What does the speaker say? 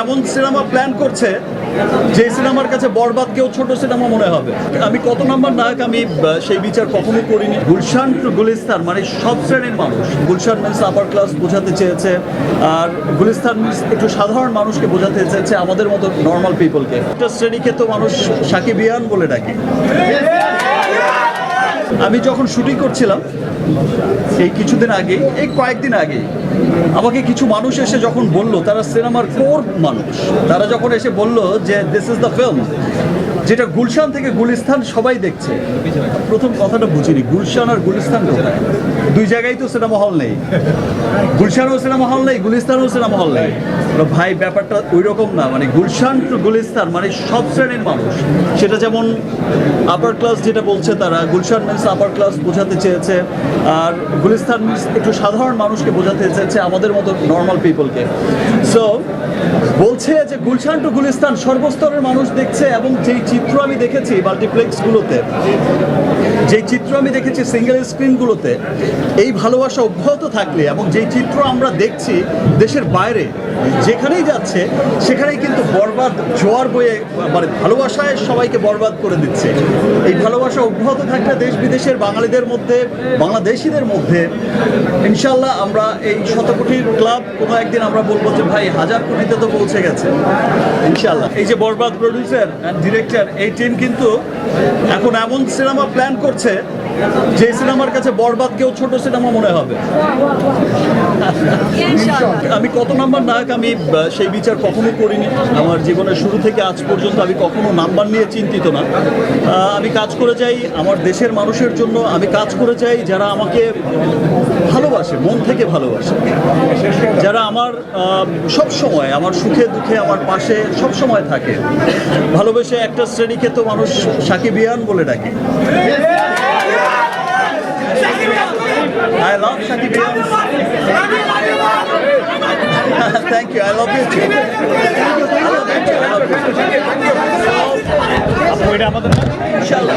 এমন cinema plan করছে যে সিনেমার কাছে বরবাদ কেউ ছোট সিনেমা মনে হবে। আমি কত নাম্বার নায়ক আমি সেই বিচার কখনো করিনি। গুলশান টু গুলিস্তান মানে সব শ্রেণীর মানুষ। গুলশান মিন্স আপার ক্লাস বোঝাতে চেয়েছে, আর গুলিস্তান মিন্স একটু সাধারণ মানুষকে বোঝাতে চেয়েছে, আমাদের মতো নর্মাল পিপলকে। একটা শ্রেণীকে তো মানুষ সাকিবিয়ান বলে ডাকে। আমি যখন শুটিং করছিলাম এই কিছুদিন আগে, এই কয়েকদিন আগে আমাকে কিছু মানুষ এসে যখন বললো, তারা সিনেমার কোর মানুষ, তারা যখন এসে বলল যে দিস ইজ দ্য ফিল্ম যেটা গুলশান থেকে গুলিস্তান সবাই দেখছে। প্রথম কথাটা বুঝিনি, গুলশান আর গুলিস্তান কোথায়? দুই জায়গায় তো সিনেমা হল নেই। গুলশানও সিনেমা হল নেই, গুলিস্তানও সিনেমা হল নেই। ভাই ব্যাপারটা ওই রকম না, মানে গুলশান টু গুলিস্তান মানে সব শ্রেণীর মানুষ। সেটা যেমন আপার ক্লাস যেটা বলছে তারা, গুলশান মিন্স আপার ক্লাস বোঝাতে চেয়েছে, আর গুলিস্তান মিন্স একটু সাধারণ মানুষকে বোঝাতে চেয়েছে, আমাদের মতো নর্মাল পিপলকে। সো বলছে যে গুলশান টু গুলিস্তান সর্বস্তরের মানুষ দেখছে, এবং যেই চিত্র আমি দেখেছি মাল্টিপ্লেক্সগুলোতে, যেই চিত্র আমি দেখেছি সিঙ্গেল স্ক্রিনগুলোতে, এই ভালোবাসা অব্যাহত থাকলে এবং যেই চিত্র আমরা দেখছি দেশের বাইরে যেখানেই যাচ্ছে সেখানেই কিন্তু বরবাদ জোয়ার বয়ে, মানে ভালোবাসায় সবাইকে বরবাদ করে দিচ্ছে। এই ভালোবাসা অব্যাহত থাকলে দেশ বিদেশের বাঙালিদের মধ্যে, বাংলাদেশিদের মধ্যে ইনশাল্লাহ আমরা এই 100 কোটির ক্লাব কোনো একদিন আমরা বলবো যে ভাই 1000 কোটিতে তো পৌঁছে গেছে ইনশাল্লাহ। এই যে বরবাদ প্রডিউসার অ্যান্ড ডিরেক্টর, এই টিম কিন্তু এখন এমন সিনেমা প্ল্যান করছে যে সিনেমার কাছে বরবাদ কেউ ছোট সিনেমা মনে হবে। আমি কত নাম্বার নায়ক আমি সেই বিচার কখনো করিনি। আমার জীবনের শুরু থেকে আজ পর্যন্ত আমি কখনো নাম্বার নিয়ে চিন্তিত না। আমি কাজ করে যাই আমার দেশের মানুষের জন্য, আমি কাজ করে যাই যারা আমাকে ভালোবাসে, মন থেকে ভালোবাসে, যারা আমার সব সময় আমার সুখে দুঃখে আমার পাশে সব সময় থাকে। ভালোবেসে একটা শ্রেণীকে তো মানুষ সাকিবিয়ান বলে ডাকে। I love Shakibians. Thank you. I love you too. I love you too. I love you too. Inshallah.